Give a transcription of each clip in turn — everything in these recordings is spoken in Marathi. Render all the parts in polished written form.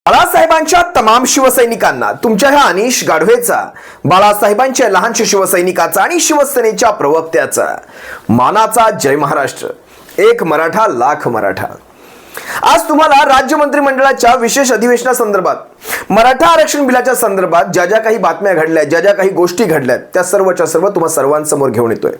बाळासाहेबांच्या तमाम शिवसैनिकांना तुमच्या ह्या अनिश गाढवेचा, बाळासाहेबांच्या लहानशा शिवसैनिकाचा आणि शिवसेनेच्या प्रवक्त्याचा मानाचा जय महाराष्ट्र. एक मराठा लाख मराठा. आज तुम्हाला राज्य मंत्रिमंडळाच्या विशेष अधिवेशनासंदर्भात मराठा आरक्षण बिलाच्या संदर्भात ज्या ज्या काही बातम्या घडल्या, ज्या ज्या काही गोष्टी घडल्या, त्या सर्वच्या सर्व तुम्हा सर्वांसमोर घेऊन येतोय.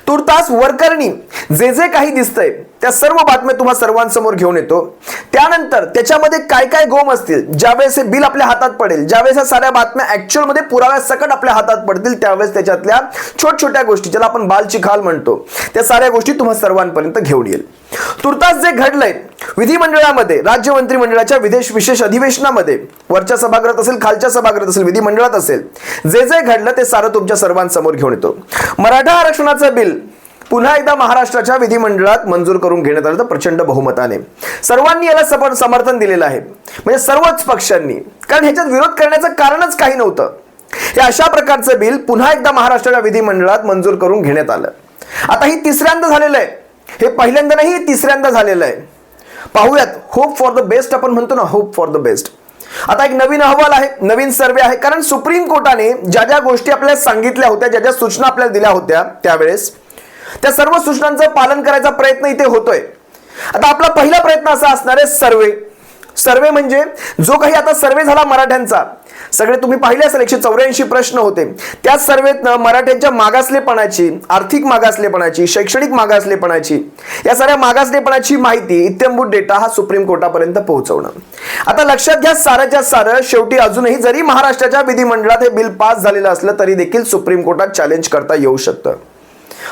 तुर्तास वरकरणी जे जे काही दिसतंय त्या सर्व बातम्या तुम्हा सर्वांसमोर घेऊन येतो. त्यानंतर त्याच्यामध्ये काय काय गोम असतील, ज्यावेळेस हे बिल आपल्या हातात पडेल, ज्यावेळेस या साऱ्या बातम्या ऍक्च्युअल मध्ये पुराव्या सकट आपल्या हातात पडतील, त्यावेळेस त्याच्यातल्या छोट्या गोष्टी, ज्याला आपण बालचिखाल म्हणतो, त्या साऱ्या गोष्टी तुम्हा सर्वांपर्यंत घेऊन येईल. तुर्तास जे घडलंय विधिमंडळामध्ये, राज्य मंत्रिमंडळाच्या विशेष अधिवेशनामध्ये, वरच्या सभागृहात असेल, खालच्या सभागृहात असेल, विधिमंडळात असेल, जे जे घडलं ते सारं तुमच्या सर्वांसमोर घेऊन येतो. मराठा आरक्षणाचं बिल पुन्हा एकदा महाराष्ट्राच्या विधिमंडळात मंजूर करून घेण्यात आलं, तर प्रचंड बहुमताने. सर्वांनी याला समर्थन दिलेलं आहे, म्हणजे सर्वच पक्षांनी, कारण ह्याच्यात विरोध करण्याचं कारणच काही नव्हतं. हे अशा प्रकारचं बिल पुन्हा एकदा महाराष्ट्राच्या विधिमंडळात मंजूर करून घेण्यात आलं. आता ही तिसऱ्यांदा झालेलं आहे, हे पहिल्यांदा नाही, हे तिसऱ्यांदा झालेलं आहे. पाहूयात. होप फॉर द बेस्ट आपण म्हणतो ना, होप फॉर द बेस्ट. आता एक नवीन अहवाल आहे, नवीन सर्वे आहे, कारण सुप्रीम कोर्टाने ज्या ज्या गोष्टी आपल्याला सांगितल्या होत्या, ज्या ज्या सूचना आपल्याला दिल्या होत्या, त्यावेळेस त्या सर्व सूचनांचं पालन करायचा प्रयत्न इथे होतोय. आता आपला पहिला प्रयत्न असा असणार आहे सर्वे म्हणजे जो काही आता सर्वे झाला मराठ्यांचा, सगळे तुम्ही पाहिले असेल 184 प्रश्न होते. त्या सर्वेत मराठ्यांच्या मागासलेपणाची, आर्थिक मागासलेपणाची, शैक्षणिक मागासलेपणाची, या साऱ्या मागासलेपणाची माहिती, इत्थंभूत डेटा हा सुप्रीम कोर्टापर्यंत पोहोचवणं. आता लक्षात घ्या, साराच्या सारं शेवटी अजूनही जरी महाराष्ट्राच्या विधिमंडळात हे बिल पास झालेलं असलं तरी देखील सुप्रीम कोर्टात चॅलेंज करता येऊ शकतं.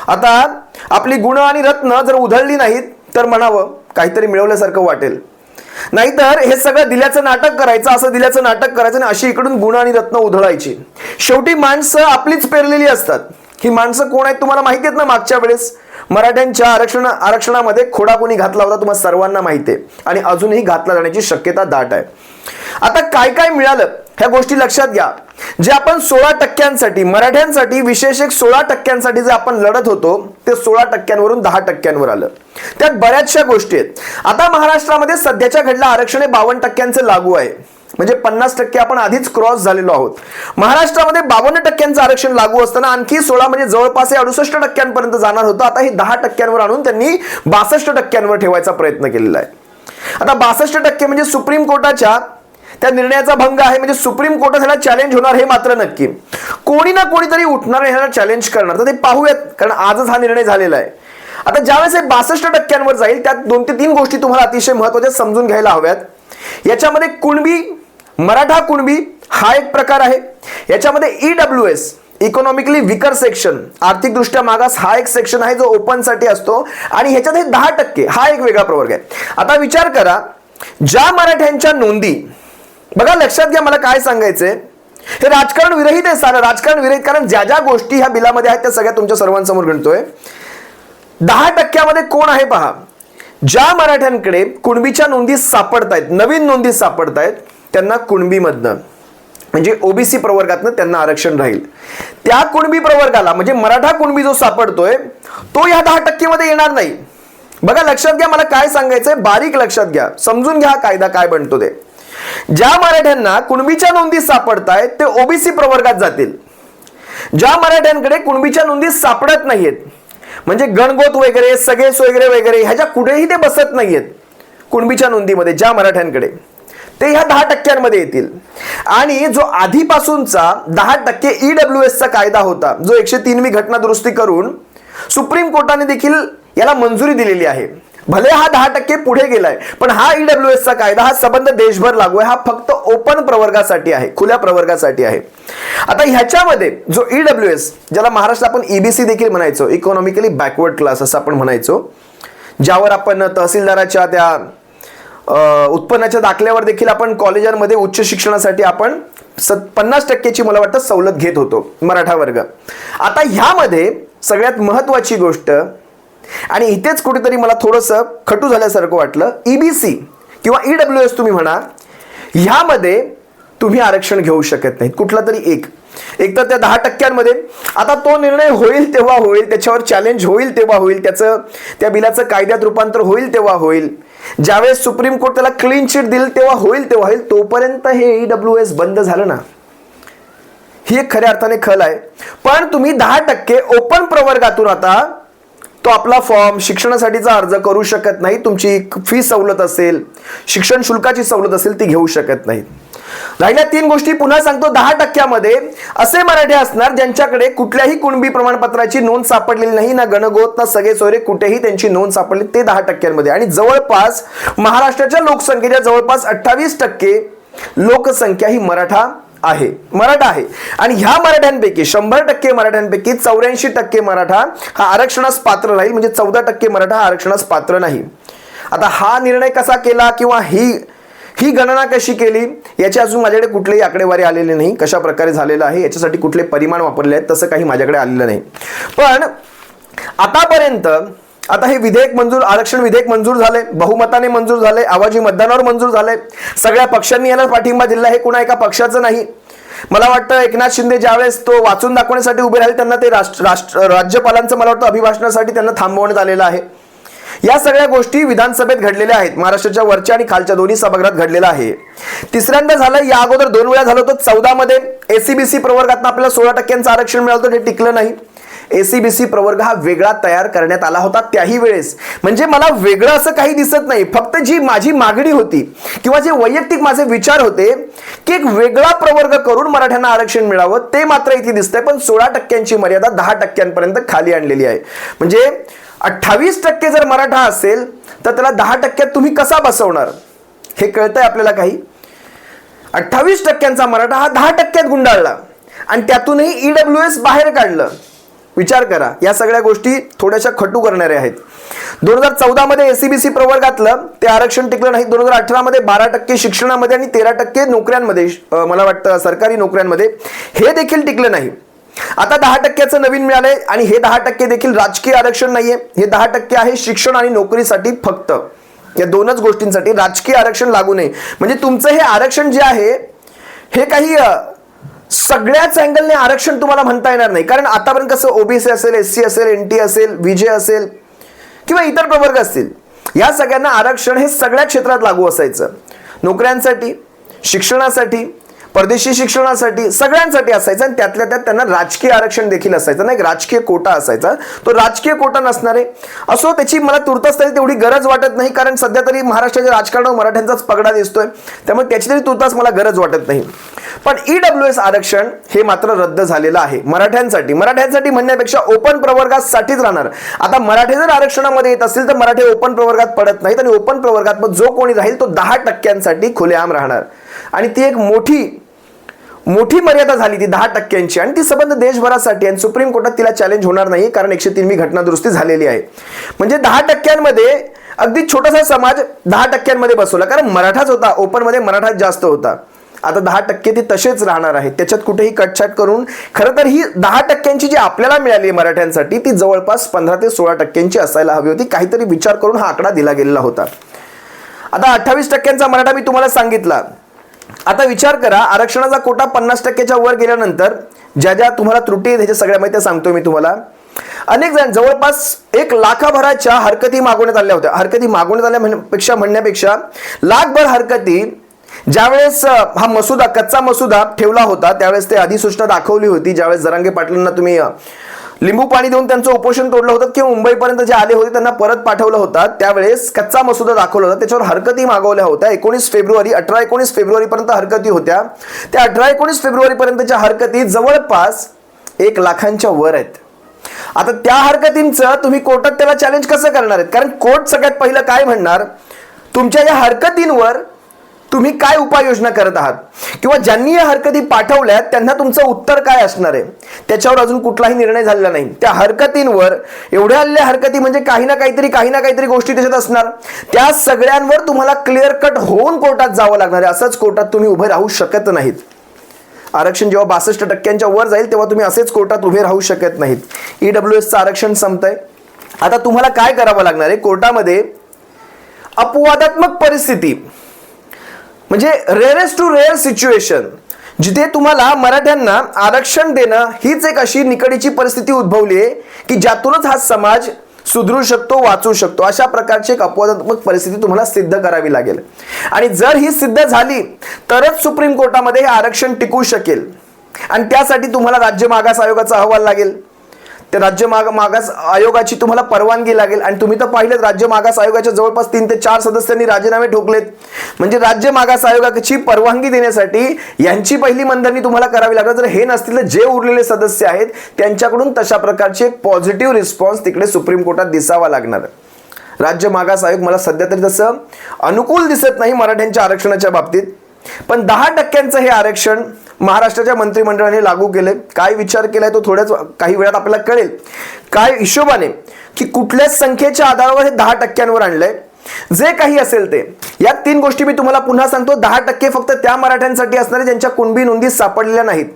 आता आपली गुण आणि रत्न जर उधळली नाहीत तर म्हणावं काहीतरी मिळवल्यासारखं वाटेल, नाहीतर हे सगळं दिल्याचं नाटक करायचं, असं दिल्याचं नाटक करायचं आणि अशी इकडून गुण आणि रत्न उधळायची. शेवटी माणसं आपलीच पेरलेली असतात. ही माणसं कोण आहेत तुम्हाला माहिती आहेत ना. मागच्या वेळेस मराठ्यांच्या आरक्षणामध्ये खोडा कोणी घातला होता तुम्हाला सर्वांना माहिती आहे, आणि अजूनही घातला जाण्याची शक्यता दाट आहे. आता काय काय मिळालं ह्या गोष्टी लक्षात घ्या. जे आपण 16% मराठ्यांसाठी, विशेष एक 16% जे आपण लढत होतो, ते 16%वरून 10%वर आलं. त्यात बऱ्याचशा गोष्टी आहेत. आता महाराष्ट्रामध्ये सध्याच्या घडलं आरक्षण हे 52% लागू आहे, म्हणजे 50% आपण आधीच क्रॉस झालेलो आहोत. महाराष्ट्रामध्ये 52% आरक्षण लागू असताना आणखी 16 म्हणजे जवळपास 68% जाणार होतं. आता हे 10%वर आणून त्यांनी 62%वर ठेवायचा प्रयत्न केलेला आहे. आता 62% म्हणजे सुप्रीम कोर्टाच्या त्या निर्णयाचा भंग आहे, म्हणजे सुप्रीम कोर्टात ह्याला चॅलेंज होणार हे मात्र नक्की. कोणी ना कोणीतरी उठणार ह्याला चॅलेंज करणार, तर ते पाहूयात, कारण आजच हा निर्णय झालेला आहे. आता ज्यावेळेस हे 62%वर जाईल, त्यात 2 ते 3 गोष्टी तुम्हाला अतिशय महत्त्वाच्या समजून घ्यायला हव्यात. याच्यामध्ये कुणबी, मराठा कुणबी हा एक प्रकार आहे. याच्यामध्ये EWS, इकॉनॉमिकली विकर सेक्शन, आर्थिकदृष्ट्या मागास, हा एक सेक्शन आहे जो ओपन साठी असतो, आणि ह्याच्यात हे 10% हा एक वेगळा प्रवर्ग आहे. आता विचार करा, ज्या मराठ्यांच्या नोंदी, बघा लक्षात घ्या, मला काय सांगायचंय, हे राजकारण विरहित आहे, सारं राजकारण विरहित, कारण ज्या ज्या गोष्टी ह्या बिलामध्ये आहेत त्या सगळ्या तुमच्या सर्वांसमोर गणतोय. 10% कोण आहे पहा. ज्या मराठ्यांकडे कुणबीच्या नोंदी सापडतायत, नवीन नोंदी सापडतायत, त्यांना कुणबीमधनं म्हणजे ओबीसी प्रवर्गातनं त्यांना आरक्षण राहील. त्या कुणबी प्रवर्गाला म्हणजे मराठा कुणबी जो सापडतोय तो या 10% मध्ये येणार नाही. बघा लक्षात घ्या, मला काय सांगायचंय, बारीक लक्षात घ्या, समजून घ्या कायदा काय बनतो ते. ज्या मराठ्यांना कुणबीच्या नोंदी सापडतायत ते ओबीसी प्रवर्गात जातील. ज्या मराठ्यांकडे कुणबीच्या नोंदी सापडत नाहीयेत, म्हणजे गणगोत वगैरे, सगेस वगैरे वगैरे, ह्याच्या कुठेही ते बसत नाहीयेत कुणबीच्या नोंदीमध्ये, ज्या मराठ्यांकडे, ते ह्या 10%मध्ये येतील. आणि जो आधीपासूनचा 10% EWSचा कायदा होता, जो 103वी घटना दुरुस्ती करून सुप्रीम कोर्टाने देखील याला मंजुरी दिलेली आहे. भले हा 10% पुढे गेलाय, पण हा EWSचा कायदा हा संबंध देशभर लागू आहे. हा फक्त ओपन प्रवर्गासाठी आहे, खुल्या प्रवर्गासाठी आहे. आता ह्याच्यामध्ये जो EWS, ज्याला महाराष्ट्रात आपण EBC देखील म्हणायचो, इकॉनॉमिकली बॅकवर्ड क्लास असं आपण म्हणायचो, ज्यावर आपण तहसीलदाराच्या त्या उत्पन्नाच्या दाखल्यावर देखील आपण कॉलेजांमध्ये उच्च शिक्षणासाठी आपण 50%ची मला वाटतं सवलत घेत होतो मराठा वर्ग. आता ह्यामध्ये सगळ्यात महत्वाची गोष्ट, आणि इथेच कुठेतरी मला थोडंसं खटू झाल्यासारखं वाटलं, EBC किंवा EWS तुम्ही म्हणा, ह्यामध्ये तुम्ही आरक्षण घेऊ शकत नाही कुठला तरी एक तर त्या 10%मध्ये. आता तो निर्णय होईल तेव्हा होईल, त्याच्यावर चॅलेंज होईल तेव्हा होईल, त्याचं त्या बिलाचं कायद्यात रूपांतर होईल तेव्हा होईल. ज्यावेळेस सुप्रीम कोर्ट त्याला क्लीन चिट दिली तेव्हा होईल तोपर्यंत हे EWS बंद झालं ना. ही एक खऱ्या अर्थाने खल आहे. पण तुम्ही 10% ओपन प्रवर्गातून आता तो आपला फॉर्म शिक्षणासाठीचा अर्ज करू शकत नाही. तुमची फी सवलत असेल, शिक्षण शुल्काची सवलत असेल ती घेऊ शकत नाही. राहिल्या 3 गोष्टी पुन्हा सांगतो. 10% असे मराठी असणार ज्यांच्याकडे कुठल्याही कुणबी प्रमाणपत्राची नोंद सापडलेली नाही, ना गणगोत ना सगळे सोयरे कुठेही त्यांची नोंद सापडली, ते 10% आणि जवळपास महाराष्ट्राच्या लोकसंख्येच्या जवळपास 28% लोकसंख्या ही मराठा आहे. आणि ह्या मराठ्यांपैकी 100% मराठ्यांपैकी 84% मराठा हा आरक्षणास पात्र राहील, म्हणजे 14% मराठा हा आरक्षणास पात्र नाही. आता हा निर्णय कसा केला किंवा ही गणना कशी केली याची अजून माझ्याकडे कुठलेही आकडेवारी आलेले नाही. कशा प्रकारे झालेलं आहे याच्यासाठी कुठले परिमाण वापरले आहेत तसं काही माझ्याकडे आलेलं नाही. पण आतापर्यंत आता हे आरक्षण विधेयक मंजूर झाले, बहुमताने मंजूर झाले, आवाजी मतदानावर मंजूर झाले, सगळ्या पक्षांनी याला पाठिंबा दिला. हे कुणा एका पक्षाचं नाही. मला वाटतं एकनाथ शिंदे ज्यावेळेस तो वाचून दाखवण्यासाठी उभे राहिले त्यांना ते राज्यपालांचं मला वाटतं अभिभाषणासाठी त्यांना थांबवण्यात आलेलं आहे. या सगळ्या गोष्टी विधानसभेत घडलेल्या आहेत. महाराष्ट्राच्या वरच्या आणि खालच्या दोन्ही सभागृहात घडलेला आहे. तिसऱ्यांदा झालं, या अगोदर 2 वेळा झालं होतं. 14 मध्ये SCBC प्रवर्गातून आपल्याला 16% आरक्षण मिळालं होतं, ते टिकलं नाही. SCBC प्रवर्ग हा वेगळा तयार करण्यात आला होता त्याही वेळेस. म्हणजे मला वेगळं असं काही दिसत नाही. फक्त जी माझी मागणी होती किंवा जे वैयक्तिक माझे विचार होते की एक वेगळा प्रवर्ग करून मराठ्यांना आरक्षण मिळावं, ते मात्र इथे दिसतंय. पण 16%ची मर्यादा 10% खाली आणलेली आहे. म्हणजे 28% जर मराठा असेल तर त्याला 10% तुम्ही कसा बसवणार हे कळतंय आपल्याला काही. 28%चा मराठा हा 10% गुंडाळला आणि त्यातूनही EWS बाहेर काढलं. विचार करा, या सगळ्या गोष्टी थोड्याशा खटू करणाऱ्या आहेत. 2014 मध्ये SCBC प्रवर्गातलं ते आरक्षण टिकलं नाही. 2018 मध्ये 12% शिक्षणामध्ये आणि 13% नोकऱ्यांमध्ये, मला वाटतं सरकारी नोकऱ्यांमध्ये, हे देखील टिकलं नाही. आता 10%चं नवीन मिळालंय आणि हे 10% देखील राजकीय आरक्षण नाहीये. हे 10% आहे शिक्षण आणि नोकरीसाठी फक्त. या 2च गोष्टींसाठी राजकीय आरक्षण लागू नये. म्हणजे तुमचं हे आरक्षण जे आहे हे काही सगळ्याच अँगलने आरक्षण तुम्हाला म्हणता येणार नाही. कारण आतापर्यंत कसं OBC असेल, SC असेल, NT असेल, VJ असेल किंवा इतर प्रवर्ग असतील, या सगळ्यांना आरक्षण हे सगळ्या क्षेत्रात लागू असायचं. नोकऱ्यांसाठी, शिक्षणासाठी, परदेशी शिक्षणासाठी, सगळ्यांसाठी असायचं. आणि त्यातल्या त्यात त्यांना राजकीय आरक्षण देखील असायचं, नाही राजकीय कोटा असायचा. तो राजकीय कोटा नसणारे असो, त्याची मला तुर्तास तरी तेवढी गरज वाटत नाही. कारण सध्या तरी महाराष्ट्राच्या राजकारणावर मराठ्यांचाच पगडा दिसतोय, त्यामुळे त्याची तरी तुर्तास मला गरज वाटत नाही. पण EWS आरक्षण हे मात्र रद्द झालेलं आहे मराठ्यांसाठी म्हणण्यापेक्षा ओपन प्रवर्गासाठीच राहणार. आता मराठे जर आरक्षणामध्ये येत असतील तर मराठे ओपन प्रवर्गात पडत नाहीत आणि ओपन प्रवर्गात मग जो कोणी राहील तो 10% खुलेआम राहणार. आणि ती एक मोठी मर्यादा झाली ती 10%ची, आणि ती संबंध देशभरासाठी. आणि सुप्रीम कोर्टात तिला चॅलेंज होणार नाही कारण 103वी घटना दुरुस्ती झालेली आहे. म्हणजे 10%मध्ये अगदी छोटासा समाज 10%मध्ये बसवला, कारण मराठाच होता, ओपन मध्ये मराठाच जास्त होता. आता 10% ते तसेच राहणार आहेत, त्याच्यात कुठेही कटछाट करून. खरं तर ही 10%ची जी आपल्याला मिळाली मराठ्यांसाठी ती जवळपास 15 ते 16% असायला हवी होती. काहीतरी विचार करून हा आकडा दिला गेलेला होता. आता 28% मराठा मी तुम्हाला सांगितला. आता विचार करा, आरक्षणाचा कोटा 50%च्या वर गेल्यानंतर ज्या तुम्हाला त्रुटी आहेत ह्याच्या सगळ्या माहिती सांगतोय मी तुम्हाला. अनेक जण जवळपास 1 लाखाभराच्या हरकती मागवण्यात आल्या होत्या. हरकती मागवण्यात आल्यापेक्षा म्हणण्यापेक्षा लाखभर हरकती ज्यावेळेस हा मसुदा, कच्चा मसुदा ठेवला होता त्यावेळेस ते अधिसूचना दाखवली होती. ज्यावेळेस जरांगे पाटलांना तुम्ही लिंबू पाणी देऊन त्यांचं उपोषण तोडलं होतं किंवा मुंबईपर्यंत जे आले होते त्यांना परत पाठवलं होतं, त्यावेळेस कच्चा मसुदा दाखवला होता, त्याच्यावर हरकती मागवल्या होत्या. 18 फेब्रुवारी पर्यंत हरकती होत्या. त्या 18-19 फेब्रुवारी पर्यंतच्या हरकती जवळपास 1 लाखांच्या वर आहेत. आता त्या हरकतींचं तुम्ही कोर्टात त्याला चॅलेंज कसं करणार आहेत? कारण कोर्ट सगळ्यात पहिलं काय म्हणणार, तुमच्या या हरकतींवर तुम्ही काय उपाययोजना करत आहात किंवा ज्यांनी या हरकती पाठवल्यात त्यांना तुमचं उत्तर काय असणार आहे, त्याच्यावर अजून कुठलाही निर्णय झालेला नाही. त्या हरकतींवर एवढ्या आलेल्या हरकती म्हणजे काही ना काहीतरी गोष्टी त्याच्यात असणार. त्या सगळ्यांवर तुम्हाला क्लिअर कट होऊन कोर्टात जावं लागणार आहे. असंच कोर्टात तुम्ही उभे राहू शकत नाहीत. आरक्षण जेव्हा 62%च्या वर जाईल तेव्हा तुम्ही असेच कोर्टात उभे राहू शकत नाहीत. EWSचं आरक्षण संपतंय. आता तुम्हाला काय करावं लागणार आहे, कोर्टामध्ये अपवादात्मक परिस्थिती म्हणजे रेअरेस्ट टू रेअर सिच्युएशन, जिथे तुम्हाला मराठ्यांना आरक्षण देणं हीच एक अशी निकडीची परिस्थिती उद्भवली आहे की ज्यातूनच हा समाज सुधरू शकतो, वाचू शकतो. अशा प्रकारची एक अपवादात्मक परिस्थिती तुम्हाला सिद्ध करावी लागेल. आणि जर ही सिद्ध झाली तरच सुप्रीम कोर्टामध्ये हे आरक्षण टिकू शकेल. आणि त्यासाठी तुम्हाला राज्य मागास आयोगाचा अहवाल लागेल. त्या राज्य मागास आयोगाची तुम्हाला परवानगी लागेल. आणि तुम्ही तर पाहिलं, राज्य मागास आयोगाच्या जवळपास 3 ते 4 सदस्यांनी राजीनामे ठोकलेत. म्हणजे राज्य मागास आयोगाची परवानगी देण्यासाठी यांची पहिली मनधरणी तुम्हाला करावी लागणार. जर हे नसतील तर जे उरलेले सदस्य आहेत त्यांच्याकडून तशा प्रकारची एक पॉझिटिव्ह रिस्पॉन्स तिकडे सुप्रीम कोर्टात दिसावा लागणार. राज्य मागास आयोग मला सध्या तरी तसं अनुकूल दिसत नाही मराठ्यांच्या आरक्षणाच्या बाबतीत. पण 10% हे आरक्षण महाराष्ट्राच्या मंत्रिमंडळाने लागू केले. काय विचार केलाय तो थोड्याच काही वेळात आपल्याला कळेल. काय हिशोबाने की कुठल्या संख्येच्या आधारावर हे 10%वर आणलंय. जे काही असेल ते, या 3 गोष्टी मी तुम्हाला पुन्हा सांगतो. 10% फक्त त्या मराठ्यांसाठी असणारे ज्यांच्या कुणबी नोंदी सापडलेल्या नाहीत.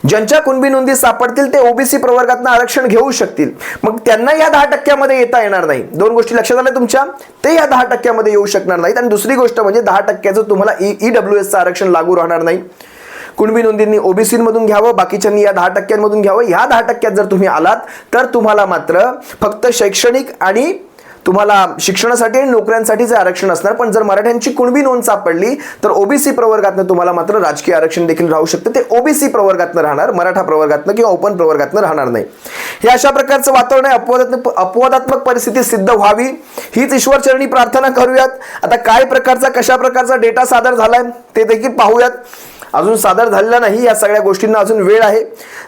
ज्यांच्या कुणबी नोंदी सापडतील ते ओबीसी प्रवर्गातनं आरक्षण घेऊ शकतील. मग त्यांना या 10% येता येणार नाही. 2 गोष्टी लक्षात आल्या तुमच्या. ते या 10% येऊ शकणार नाहीत. आणि दुसरी गोष्ट म्हणजे 10%चं तुम्हाला ईडब्ल्यूएसचं आरक्षण लागू राहणार नाही. कुणबी नोंदींनी ओबीसी मधून घ्यावं, बाकीच्यांनी या 10% घ्यावं. ह्या 10% जर तुम्ही आलात तर तुम्हाला मात्र फक्त शैक्षणिक आणि तुम्हाला शिक्षणासाठी आणि नोकऱ्यांसाठीचे आरक्षण असणार. पण जर मराठ्यांची कुणबी नोंद सापडली तर ओबीसी प्रवर्गातनं तुम्हाला मात्र राजकीय आरक्षण देखील राहू शकते. ते ओबीसी प्रवर्गातनं राहणार, मराठा प्रवर्गातनं किंवा ओपन प्रवर्गातनं राहणार नाही. हे अशा प्रकारचं वातावरण आहे. अपवादात्मक परिस्थिती सिद्ध व्हावी हीच ईश्वरचरणी प्रार्थना करूयात. आता काय प्रकारचा कशा प्रकारचा डेटा सादर झालाय ते देखील पाहूयात. अजून सादर झालेला नाही. या सगळ्या गोष्टींना अजून वेळ आहे.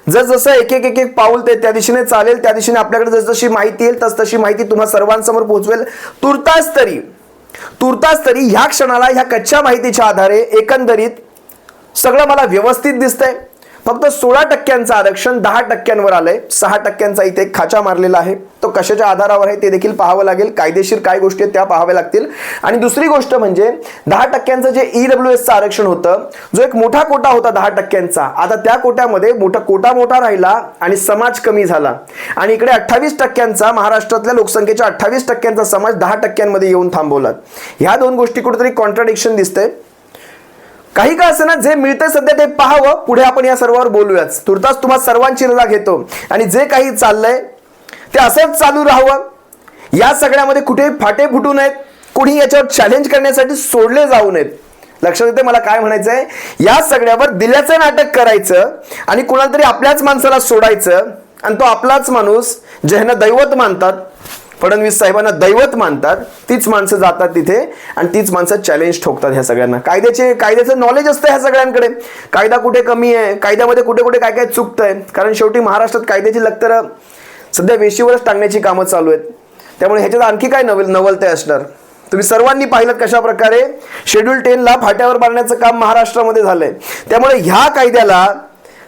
जसं एक एक पाऊल ते त्या दिशेने चालेल, त्या दिशेने आपल्याकडे जसजशी माहिती येईल तशी माहिती तुम्हा सर्वांसमोर पोहोचवेल. तुर्तास तरी ह्या क्षणाला ह्या कच्च्या माहितीच्या आधारे एकंदरीत सगळं मला व्यवस्थित दिसतंय. फक्त 16% आरक्षण 10%वर आलंय. 6% इथे खाचा मारलेला आहे. तो कशाच्या आधारावर आहे ते देखील पाहावं लागेल. कायदेशीर काय गोष्टी आहेत त्या पाहाव्या लागतील. आणि दुसरी गोष्ट म्हणजे 10% जे ईडब्ल्यूएसचं आरक्षण होतं, जो एक मोठा कोटा होता 10%चा, आता त्या कोट्यामध्ये कोटा राहिला आणि समाज कमी झाला. आणि इकडे 28%चा महाराष्ट्रातल्या लोकसंख्येच्या 28%चा समाज 10%मध्ये येऊन थांबवला. ह्या 2 गोष्टी कुठेतरी कॉन्ट्राडिक्शन दिसतंय. काही का असे ना, जे मिळतंय सध्या ते पाहावं. पुढे आपण या सर्वावर बोलूयाच. तुर्तास तुम्हा सर्वांची रजा घेतो. आणि जे काही चाललंय ते असंच चालू राहावं. या सगळ्यामध्ये कुठे फाटे फुटू नयेत. कुणी याच्यावर चॅलेंज करण्यासाठी सोडले जाऊ नयेत. लक्षात येते मला काय म्हणायचंय. या सगळ्यावर दिल्याचं नाटक करायचं आणि कुणाला तरी आपल्याच माणसाला सोडायचं. आणि तो आपलाच माणूस ज्यांना दैवत मानतात, फडणवीस साहेबांना दैवत मानतात, तीच माणसं जातात तिथे आणि तीच माणसं चॅलेंज ठोकतात ह्या सगळ्यांना. कायद्याचं नॉलेज असतं ह्या सगळ्यांकडे. कायदा कुठे कमी आहे, कायद्यामध्ये कुठे काय काय चुकतंय. कारण शेवटी महाराष्ट्रात कायद्याची लक्तर सध्या वेशीवरच टांगण्याची कामं चालू आहेत. त्यामुळे ह्याच्यात आणखी काय नवलते असणार. तुम्ही सर्वांनी पाहिलं कशा प्रकारे शेड्यूल 10 ला फाट्यावर बांधण्याचं काम महाराष्ट्रामध्ये झालंय. त्यामुळे ह्या कायद्याला,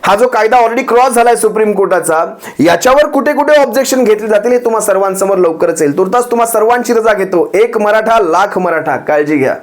हा जो कायदा ऑलरेडी क्रॉस झालाय सुप्रीम कोर्टाचा, याच्यावर कुठे ऑब्जेक्शन घेतले जातील हे तुम्हा सर्वांसमोर लवकरच येईल. तुर्तास तुम्हा सर्वांची रजा घेतो. एक मराठा लाख मराठा. काळजी घ्या.